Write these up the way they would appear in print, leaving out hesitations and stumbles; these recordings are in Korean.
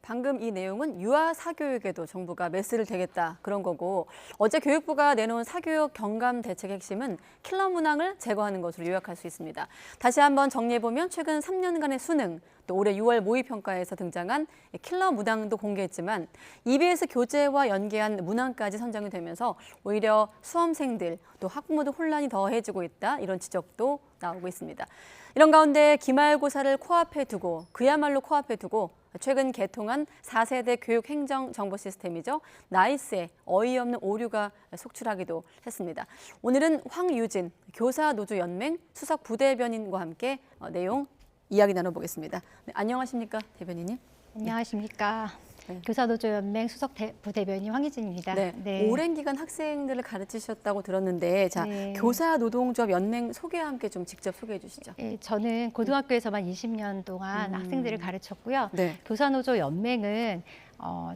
방금 이 내용은 유아 사교육에도 정부가 메스를 대겠다 그런 거고 어제 교육부가 내놓은 사교육 경감 대책의 핵심은 킬러 문항을 제거하는 것으로 요약할 수 있습니다. 다시 한번 정리해보면 최근 3년간의 수능 또 올해 6월 모의평가에서 등장한 킬러 문항도 공개했지만 EBS 교재와 연계한 문항까지 선정이 되면서 오히려 수험생들 또 학부모들 혼란이 더해지고 있다 이런 지적도 나오고 있습니다. 이런 가운데 기말고사를 코앞에 두고 그야말로 코앞에 두고 최근 개통한 4세대 교육행정 정보 시스템이죠. 나이스에 어이없는 오류가 속출하기도 했습니다. 오늘은 황유진 교사노조연맹 수석 부대변인과 함께 내용 이야기 나눠보겠습니다. 네, 안녕하십니까 대변인님? 안녕하십니까. 네. 교사노조연맹 수석 부대변인 황희진입니다. 네. 오랜 기간 학생들을 가르치셨다고 들었는데 자 교사노동조합 연맹 소개와 함께 좀 직접 소개해 주시죠. 네, 저는 고등학교에서만 20년 동안 학생들을 가르쳤고요. 네. 교사노조연맹은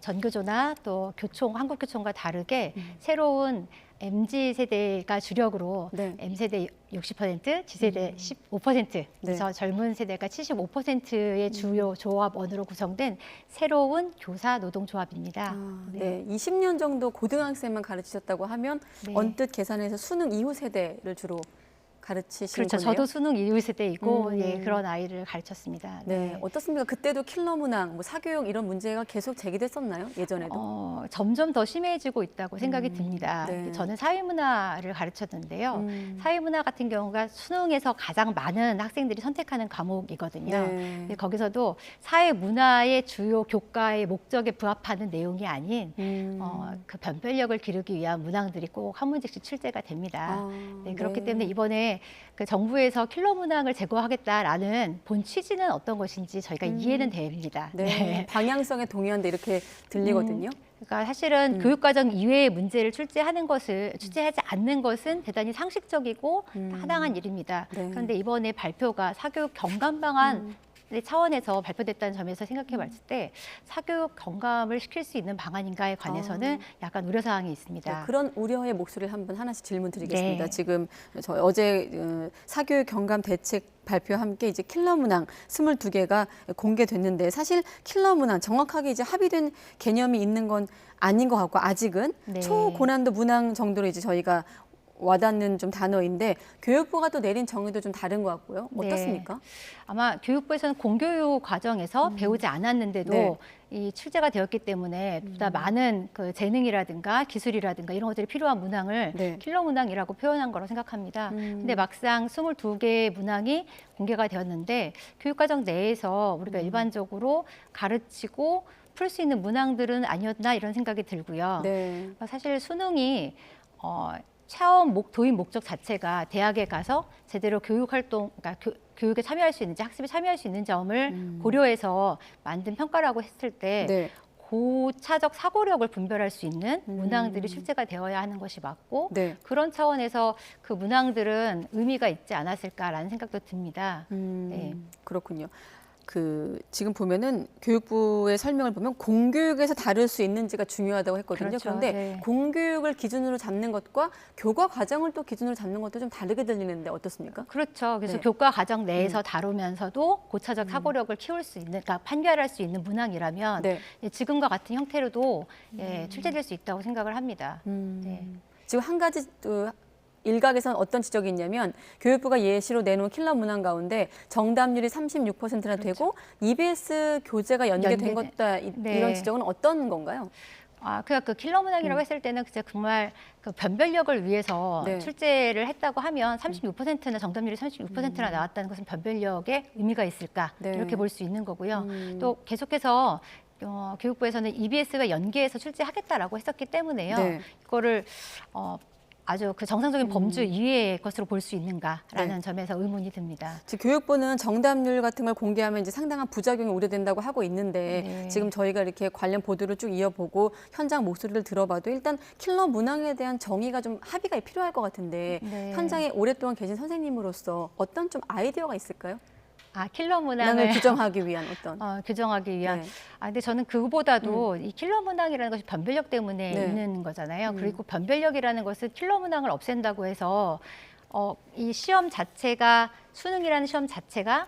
전교조나 또 교총, 한국교총과 다르게 새로운 MZ세대가 주력으로 네. M세대 60%, G세대 15%, 그래서 젊은 세대가 75%의 주요 조합원으로 구성된 새로운 교사노동조합입니다. 네, 20년 정도 고등학생만 가르치셨다고 하면 네. 언뜻 계산해서 수능 이후 세대를 주로 가르치신 그렇죠. 거네요? 저도 수능 이후 세대이고 예, 그런 아이를 가르쳤습니다. 네, 어떻습니까? 그때도 킬러 문항, 뭐 사교육 이런 문제가 계속 제기됐었나요? 예전에도? 점점 더 심해지고 있다고 생각이 듭니다. 네. 저는 사회문화를 가르쳤는데요. 사회문화 같은 경우가 수능에서 가장 많은 학생들이 선택하는 과목이거든요. 네. 거기서도 사회문화의 주요 교과의 목적에 부합하는 내용이 아닌 그 변별력을 기르기 위한 문항들이 꼭 한 문제씩 출제가 됩니다. 네, 그렇기 때문에 이번에 그 정부에서 킬러 문항을 제거하겠다라는 본 취지는 어떤 것인지 저희가 이해는 됩니다. 네. 방향성에 동의한다 이렇게 들리거든요. 그러니까 사실은 교육과정 이외의 문제를 출제하지 않는 것은 대단히 상식적이고 타당한 일입니다. 네. 그런데 이번에 발표가 사교육 경감 방안 차원에서 발표됐다는 점에서 생각해 봤을 때 사교육 경감을 시킬 수 있는 방안인가에 관해서는 약간 우려사항이 있습니다. 네, 그런 우려의 목소리를 한번 하나씩 질문 드리겠습니다. 네. 지금 저희 어제 사교육 경감 대책 발표와 함께 이제 킬러 문항 22개가 공개됐는데 사실 킬러 문항 정확하게 이제 합의된 개념이 있는 건 아닌 것 같고 아직은 초고난도 문항 정도로 이제 저희가 와닿는 좀 단어인데 교육부가 또 내린 정의도 좀 다른 것 같고요. 어떻습니까? 네. 아마 교육부에서는 공교육 과정에서 배우지 않았는데도 이 출제가 되었기 때문에 보다 많은 그 재능이라든가 기술이라든가 이런 것들이 필요한 문항을 킬러 문항이라고 표현한 거라고 생각합니다. 근데 막상 22개의 문항이 공개가 되었는데 교육과정 내에서 우리가 일반적으로 가르치고 풀 수 있는 문항들은 아니었나 이런 생각이 들고요. 네. 사실 수능이 체험 도입 목적 자체가 대학에 가서 제대로 그러니까 교육에 참여할 수 있는지 학습에 참여할 수 있는 점을 고려해서 만든 평가라고 했을 때 고차적 사고력을 분별할 수 있는 문항들이 출제가 되어야 하는 것이 맞고 그런 차원에서 그 문항들은 의미가 있지 않았을까라는 생각도 듭니다. 네. 그렇군요. 지금 보면은 교육부의 설명을 보면 공교육에서 다룰 수 있는지가 중요하다고 했거든요. 그렇죠. 그런데 공교육을 기준으로 잡는 것과 교과 과정을 또 기준으로 잡는 것도 좀 다르게 들리는데 어떻습니까? 그렇죠. 그래서 교과 과정 내에서 다루면서도 고차적 사고력을 키울 수 있는, 그러니까 판별할 수 있는 문항이라면 지금과 같은 형태로도 출제될 수 있다고 생각을 합니다. 지금 한 가지 일각에서는 어떤 지적이 있냐면 교육부가 예시로 내놓은 킬러 문항 가운데 정답률이 36%나 되고 EBS 교재가 연계된 것다 이런 지적은 어떤 건가요? 그러니까 그 킬러 문항이라고 했을 때는 진짜 정말 그 변별력을 위해서 출제를 했다고 하면 36%나 정답률이 36%나 나왔다는 것은 변별력에 의미가 있을까 이렇게 볼 수 있는 거고요. 또 계속해서 교육부에서는 EBS가 연계해서 출제하겠다라고 했었기 때문에요. 이거를 아주 그 정상적인 범주 이외의 것으로 볼 수 있는가라는 점에서 의문이 듭니다. 지금 교육부는 정답률 같은 걸 공개하면 이제 상당한 부작용이 우려된다고 하고 있는데 지금 저희가 이렇게 관련 보도를 쭉 이어보고 현장 목소리를 들어봐도 일단 킬러 문항에 대한 정의가 좀 합의가 필요할 것 같은데 현장에 오랫동안 계신 선생님으로서 어떤 좀 아이디어가 있을까요? 킬러 문항을 규정하기 위한 규정하기 위한. 근데 저는 그보다도 이 킬러 문항이라는 것이 변별력 때문에 있는 거잖아요. 그리고 변별력이라는 것은 킬러 문항을 없앤다고 해서 이 시험 자체가 수능이라는 시험 자체가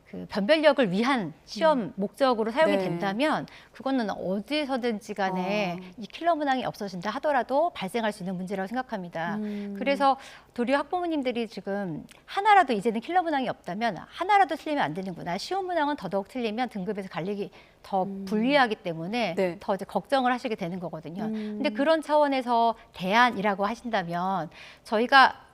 그 변별력을 위한 시험 목적으로 사용이 네. 된다면 그거는 어디서든지 간에 이 킬러 문항이 없어진다 하더라도 발생할 수 있는 문제라고 생각합니다. 그래서 도리어 학부모님들이 지금 하나라도 이제는 킬러 문항이 없다면 하나라도 틀리면 안 되는구나. 쉬운 문항은 더더욱 틀리면 등급에서 갈리기 더 불리하기 때문에 네. 더 이제 걱정을 하시게 되는 거거든요. 근데 그런 차원에서 대안이라고 하신다면 저희가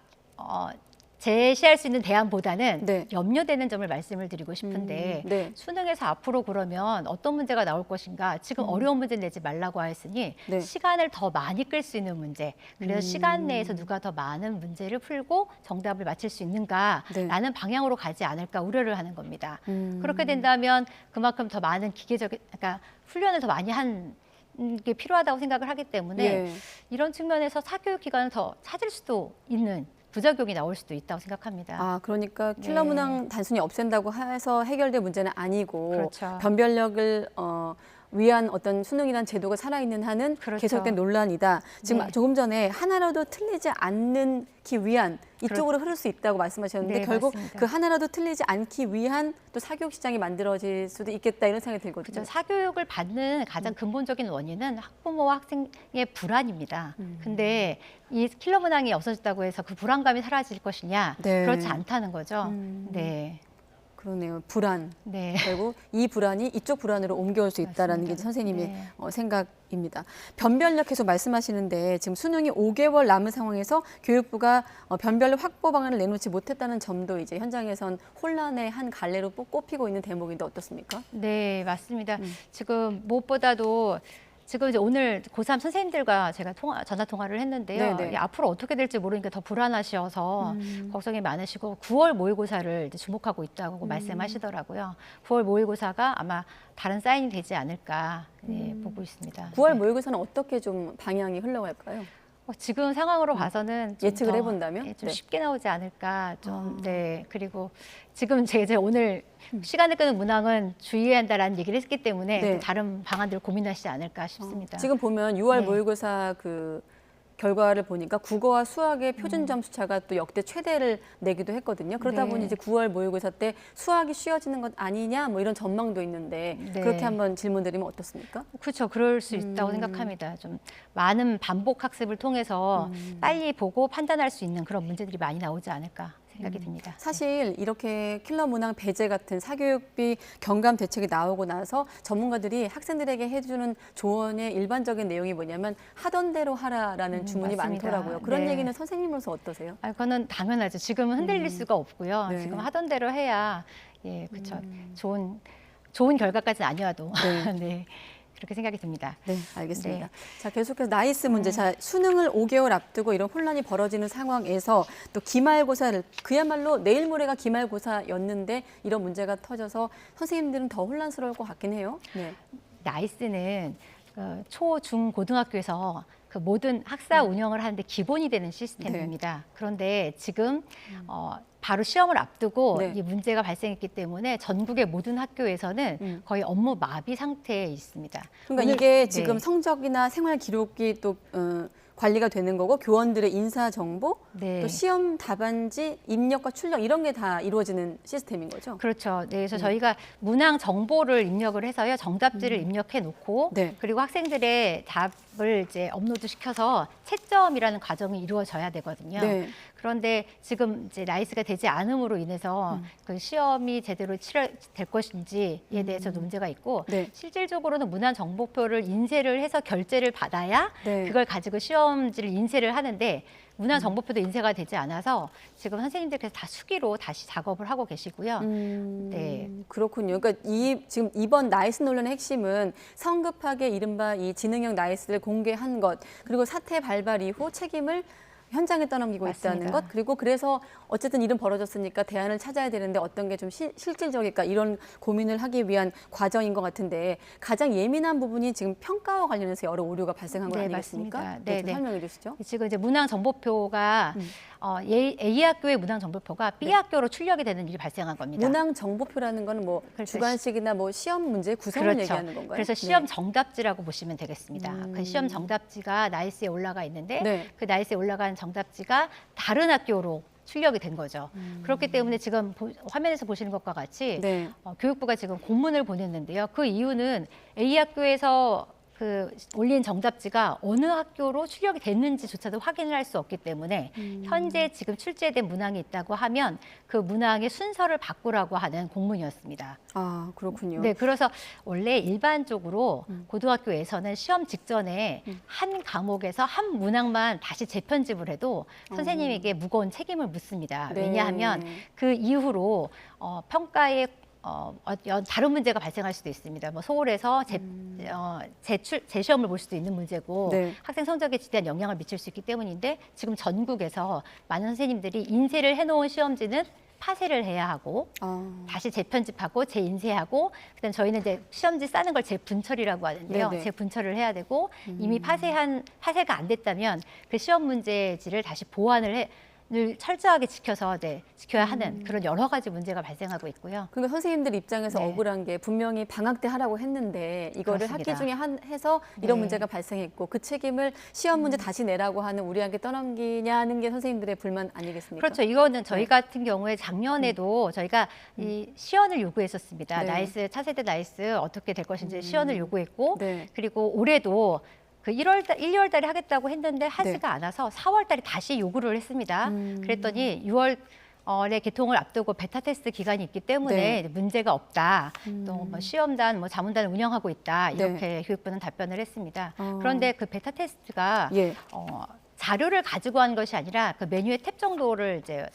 제시할 수 있는 대안보다는 네. 염려되는 점을 말씀을 드리고 싶은데 네. 수능에서 앞으로 그러면 어떤 문제가 나올 것인가. 지금 어려운 문제 내지 말라고 하였으니 네. 시간을 더 많이 끌 수 있는 문제. 그래서 시간 내에서 누가 더 많은 문제를 풀고 정답을 맞힐 수 있는가라는 방향으로 가지 않을까 우려를 하는 겁니다. 그렇게 된다면 그만큼 더 많은 기계적인, 그러니까 훈련을 더 많이 한 게 필요하다고 생각을 하기 때문에 이런 측면에서 사교육 기관을 더 찾을 수도 있는 부작용이 나올 수도 있다고 생각합니다. 아, 그러니까 킬러 문항 단순히 없앤다고 해서 해결될 문제는 아니고 그렇죠. 변별력을 위한 어떤 수능이란 제도가 살아있는 한은 그렇죠. 계속된 논란이다. 지금 네. 조금 전에 하나라도 틀리지 않기 위한 이쪽으로 흐를 수 있다고 말씀하셨는데 네, 결국 맞습니다. 그 하나라도 틀리지 않기 위한 또 사교육 시장이 만들어질 수도 있겠다 이런 생각이 들거든요. 그렇죠. 사교육을 받는 가장 근본적인 원인은 학부모와 학생의 불안입니다. 근데 이 킬러 문항이 없어졌다고 해서 그 불안감이 사라질 것이냐? 네. 그렇지 않다는 거죠. 네. 그러네요. 불안. 네. 결국 이 불안이 이쪽 불안으로 옮겨올 수 있다라는 게 맞습니다. 선생님의 네. 생각입니다. 변별력 계속 말씀하시는데 지금 수능이 5개월 남은 상황에서 교육부가 변별력 확보 방안을 내놓지 못했다는 점도 이제 현장에선 혼란의 한 갈래로 꼽히고 있는 대목인데 어떻습니까? 네, 맞습니다. 지금 무엇보다도 지금 이제 오늘 고3 선생님들과 제가 전화 통화를 했는데요. 네네. 이게 앞으로 어떻게 될지 모르니까 더 불안하셔서 걱정이 많으시고 9월 모의고사를 이제 주목하고 있다고 말씀하시더라고요. 9월 모의고사가 아마 다른 사인이 되지 않을까 보고 있습니다. 9월 네. 모의고사는 어떻게 좀 방향이 흘러갈까요? 지금 상황으로 봐서는 좀 예측을 더, 해본다면? 좀 네. 쉽게 나오지 않을까 좀 네. 그리고 지금 제가 오늘 시간을 끄는 문항은 주의해야 한다라는 얘기를 했기 때문에 네. 또 다른 방안들을 고민하시지 않을까 싶습니다. 지금 보면 6월 네. 모의고사 그 결과를 보니까 국어와 수학의 표준 점수 차가 또 역대 최대를 내기도 했거든요. 그러다 네. 보니 이제 9월 모의고사 때 수학이 쉬워지는 것 아니냐 뭐 이런 전망도 있는데 네. 그렇게 한번 질문드리면 어떻습니까? 그렇죠. 그럴 수 있다고 생각합니다. 좀 많은 반복 학습을 통해서 빨리 보고 판단할 수 있는 그런 문제들이 많이 나오지 않을까 생각이 듭니다. 사실 이렇게 킬러 문항 배제 같은 사교육비 경감 대책이 나오고 나서 전문가들이 학생들에게 해주는 조언의 일반적인 내용이 뭐냐면 하던 대로 하라라는 주문이 맞습니다. 많더라고요. 그런 네. 얘기는 선생님으로서 어떠세요? 아, 그거는 당연하죠. 지금은 흔들릴 수가 없고요. 네. 지금 하던 대로 해야 그렇죠. 좋은 결과까지는 아니어도 네. 그렇게 생각이 듭니다. 네, 알겠습니다. 네. 자, 계속해서 나이스 문제. 자, 수능을 5개월 앞두고 이런 혼란이 벌어지는 상황에서 또 기말고사를 그야말로 내일 모레가 기말고사였는데 이런 문제가 터져서 선생님들은 더 혼란스러울 것 같긴 해요. 네. 나이스는 초, 중, 고등학교에서 그 모든 학사 운영을 하는데 기본이 되는 시스템입니다. 그런데 지금 바로 시험을 앞두고 네. 이 문제가 발생했기 때문에 전국의 모든 학교에서는 거의 업무 마비 상태에 있습니다. 그러니까 이게 지금 성적이나 생활 기록이 또 관리가 되는 거고 교원들의 인사 정보, 네. 또 시험 답안지 입력과 출력 이런 게 다 이루어지는 시스템인 거죠. 그렇죠. 네, 그래서 저희가 문항 정보를 입력을 해서요, 정답지를 입력해 놓고, 네. 그리고 학생들의 답을 이제 업로드 시켜서 채점이라는 과정이 이루어져야 되거든요. 네. 그런데 지금 이제 나이스가 되지 않음으로 인해서 그 시험이 제대로 치러될 것인지에 대해서도 문제가 있고, 네. 실질적으로는 문항 정보표를 인쇄를 해서 결제를 받아야 네. 그걸 가지고 시험지를 인쇄를 하는데 문항 정보표도 인쇄가 되지 않아서 지금 선생님들께서 다 수기로 다시 작업을 하고 계시고요. 네. 그렇군요. 그러니까 지금 이번 나이스 논란의 핵심은 성급하게 이른바 이 지능형 나이스를 공개한 것, 그리고 사태 발발 이후 책임을 현장에 떠넘기고 맞습니다. 있다는 것, 그리고 그래서 어쨌든 일은 벌어졌으니까 대안을 찾아야 되는데 어떤 게 좀 실질적일까 이런 고민을 하기 위한 과정인 것 같은데 가장 예민한 부분이 지금 평가와 관련해서 여러 오류가 발생한 거 네, 아니겠습니까? 맞습니다. 네, 좀 네, 네. 설명해 주시죠. 지금 이제 문항 정보표가 A 학교의 문항 정보표가 B 학교로 출력이 되는 일이 발생한 겁니다. 문항 정보표라는 거는 뭐 그렇죠. 주관식이나 뭐 시험 문제 구성을 그렇죠. 얘기하는 건가요? 그래서 시험 정답지라고 보시면 되겠습니다. 그 시험 정답지가 나이스에 올라가 있는데 네. 그 나이스에 올라간 정답지가 다른 학교로 출력이 된 거죠. 그렇기 때문에 지금 화면에서 보시는 것과 같이 네. 교육부가 지금 공문을 보냈는데요. 그 이유는 A 학교에서 올린 정답지가 어느 학교로 출력이 됐는지조차도 확인을 할 수 없기 때문에 현재 지금 출제된 문항이 있다고 하면 그 문항의 순서를 바꾸라고 하는 공문이었습니다. 아, 그렇군요. 네, 그래서 원래 일반적으로 고등학교에서는 시험 직전에 한 과목에서 한 문항만 다시 재편집을 해도 선생님에게 무거운 책임을 묻습니다. 네. 왜냐하면 그 이후로 평가에 다른 문제가 발생할 수도 있습니다. 뭐 소홀해서 재시험을 볼 수도 있는 문제고 네. 학생 성적에 지대한 영향을 미칠 수 있기 때문인데 지금 전국에서 많은 선생님들이 인쇄를 해놓은 시험지는 파쇄를 해야 하고 다시 재편집하고 재인쇄하고 그다음 저희는 이제 시험지 싸는 걸 재분철이라고 하는데요. 네네. 재분철을 해야 되고 이미 파쇄가 안 됐다면 그 시험 문제지를 다시 보완을 늘 철저하게 지켜야 하는 그런 여러 가지 문제가 발생하고 있고요. 그러니까 선생님들 입장에서 네. 억울한 게 분명히 방학 때 하라고 했는데 이거를 그렇습니다. 학기 중에 해서 이런 네. 문제가 발생했고 그 책임을 시험 문제 다시 내라고 하는 우리에게 떠넘기냐는 게 선생님들의 불만 아니겠습니까? 그렇죠. 이거는 저희 같은 경우에 작년에도 저희가 이 시연을 요구했었습니다. 네. 나이스, 차세대 나이스 어떻게 될 것인지 시연을 요구했고 네. 그리고 올해도 그 1, 2월 달에 하겠다고 했는데 하지가 않아서 4월 달에 다시 요구를 했습니다. 그랬더니 6월에 개통을 앞두고 베타 테스트 기간이 있기 때문에 네. 문제가 없다. 또 뭐 시험단, 뭐 자문단을 운영하고 있다. 이렇게 네. 교육부는 답변을 했습니다. 그런데 그 베타 테스트가 예. 자료를 가지고 한 것이 아니라 그 메뉴의 탭 정도를 이제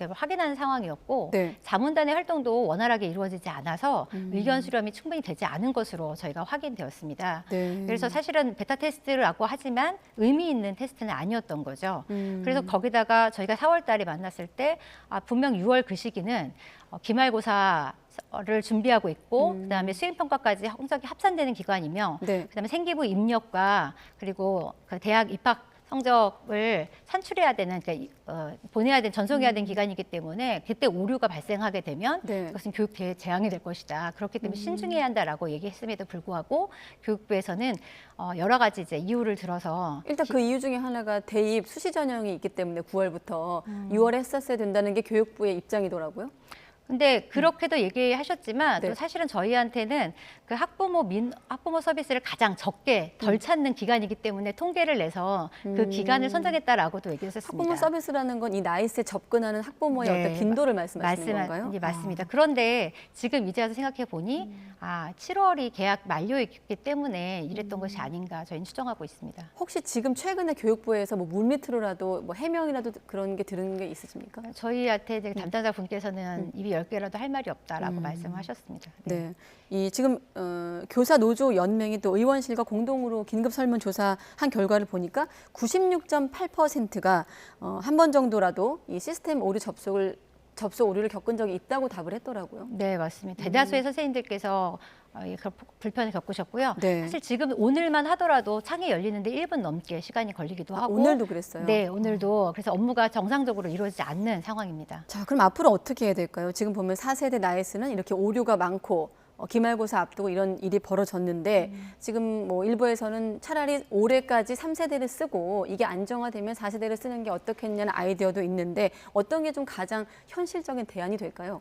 확인하는 상황이었고 네. 자문단의 활동도 원활하게 이루어지지 않아서 의견 수렴이 충분히 되지 않은 것으로 저희가 확인되었습니다. 네. 그래서 사실은 베타 테스트라고 하지만 의미 있는 테스트는 아니었던 거죠. 그래서 거기다가 저희가 4월 달에 만났을 때 분명 6월 그 시기는 기말고사를 준비하고 있고 그다음에 수행평가까지 성적이 합산되는 기간이며 네. 그다음에 생기부 입력과 그리고 그 대학 입학 성적을 산출해야 되는, 그러니까 보내야 되는, 전송해야 되는 기간이기 때문에 그때 오류가 발생하게 되면 네. 그것은 교육대에 재앙이 될 것이다. 그렇기 때문에 신중해야 한다라고 얘기했음에도 불구하고 교육부에서는 여러 가지 이제 이유를 들어서 일단 그 이유 중에 하나가 대입 수시 전형이 있기 때문에 9월부터 6월에 했었어야 된다는 게 교육부의 입장이더라고요. 근데 그렇게도 얘기하셨지만 네. 또 사실은 저희한테는 그 학부모 서비스를 가장 적게 덜 찾는 기간이기 때문에 통계를 내서 그 기간을 선정했다라고도 얘기했었습니다. 학부모 서비스라는 건 이 나이스에 접근하는 학부모의 네. 어떤 빈도를 말씀하시는 건가요? 네, 맞습니다. 그런데 지금 이제 와서 생각해 보니 7월이 계약 만료였기 때문에 이랬던 것이 아닌가 저희는 추정하고 있습니다. 혹시 지금 최근에 교육부에서 뭐 물밑으로라도 뭐 해명이라도 그런 게 들은 게 있으십니까? 저희한테 이제 담당자 분께서는 입이 10개라도 할 말이 없다라고 말씀하셨습니다. 네. 이 지금 교사 노조 연맹이 또 의원실과 공동으로 긴급 설문 조사한 결과를 보니까 96.8%가 한 번 정도라도 이 시스템 오류 접속 오류를 겪은 적이 있다고 답을 했더라고요. 네, 맞습니다. 대다수의 선생님들께서 불편을 겪으셨고요. 네. 사실 지금 오늘만 하더라도 창이 열리는데 1분 넘게 시간이 걸리기도 하고 오늘도 그랬어요? 네, 오늘도. 그래서 업무가 정상적으로 이루어지지 않는 상황입니다. 자, 그럼 앞으로 어떻게 해야 될까요? 지금 보면 4세대 나이스는 이렇게 오류가 많고 기말고사 앞두고 이런 일이 벌어졌는데 지금 뭐 일부에서는 차라리 올해까지 3세대를 쓰고 이게 안정화되면 4세대를 쓰는 게 어떻겠냐는 아이디어도 있는데 어떤 게 좀 가장 현실적인 대안이 될까요?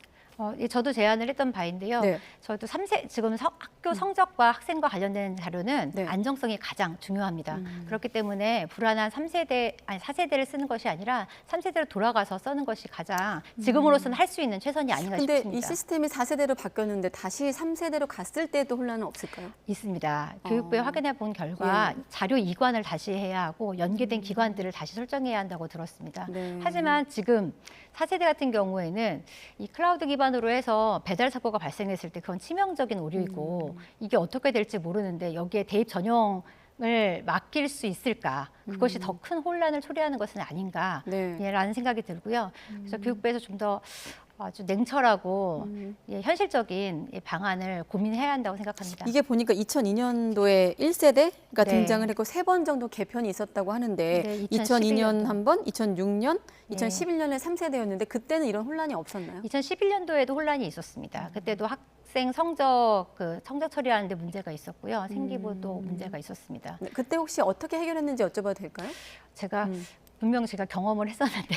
저도 제안을 했던 바인데요. 네. 저도 지금 학교 성적과 학생과 관련된 자료는 네. 안정성이 가장 중요합니다. 그렇기 때문에 불안한 4세대를 쓰는 것이 아니라 3세대로 돌아가서 쓰는 것이 가장 지금으로서는 할 수 있는 최선이 아닌가 근데 싶습니다. 이 시스템이 4세대로 바뀌었는데 다시 3세대로 갔을 때도 혼란은 없을까요? 있습니다. 교육부에 확인해 본 결과 자료 이관을 다시 해야 하고 연계된 기관들을 다시 설정해야 한다고 들었습니다. 네. 하지만 지금 4세대 같은 경우에는 이 클라우드 기반으로 해서 배달 사고가 발생했을 때 그건 치명적인 오류이고 이게 어떻게 될지 모르는데 여기에 대입 전형을 맡길 수 있을까? 그것이 더 큰 혼란을 초래하는 것은 아닌가라는 생각이 들고요. 그래서 교육부에서 좀 더 아주 냉철하고 현실적인 방안을 고민해야 한다고 생각합니다. 이게 보니까 2002년도에 1세대가 네. 등장을 했고 3번 정도 개편이 있었다고 하는데 네, 2002년 한 번, 2006년, 네. 2011년에 3세대였는데 그때는 이런 혼란이 없었나요? 2011년도에도 혼란이 있었습니다. 그때도 학생 성적 처리하는 데 문제가 있었고요. 생기부도 문제가 있었습니다. 네, 그때 혹시 어떻게 해결했는지 여쭤봐도 될까요? 제가 분명 제가 경험을 했었는데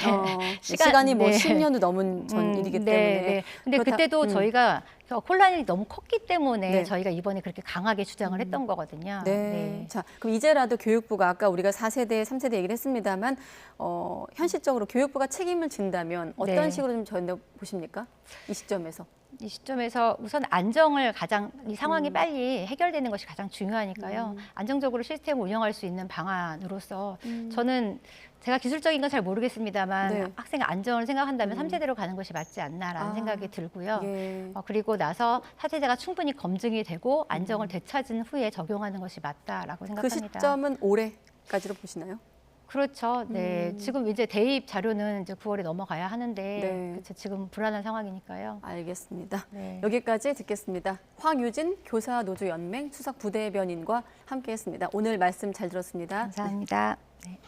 시간이 뭐 네. 10년도 넘은 전 일이기 때문에. 네. 근데 그때도 저희가 혼란이 너무 컸기 때문에 네. 저희가 이번에 그렇게 강하게 주장을 했던 거거든요. 네. 자, 그럼 이제라도 교육부가 아까 우리가 4세대, 3세대 얘기를 했습니다만 현실적으로 교육부가 책임을 진다면 어떤 네. 식으로 좀 전해 보십니까? 이 시점에서. 이 시점에서 우선 안정을 이 상황이 빨리 해결되는 것이 가장 중요하니까요. 안정적으로 시스템을 운영할 수 있는 방안으로서 저는 제가 기술적인 건 잘 모르겠습니다만 네. 학생 안정을 생각한다면 3세대로 가는 것이 맞지 않나라는 생각이 들고요. 예. 그리고 나서 4세대가 충분히 검증이 되고 안정을 되찾은 후에 적용하는 것이 맞다라고 그 생각합니다. 시점은 올해까지로 보시나요? 그렇죠. 네. 지금 이제 대입 자료는 이제 9월에 넘어가야 하는데 네. 그쵸, 지금 불안한 상황이니까요. 알겠습니다. 네. 여기까지 듣겠습니다. 황유진 교사노조연맹 수석 부대변인과 함께했습니다. 오늘 말씀 잘 들었습니다. 감사합니다. 네.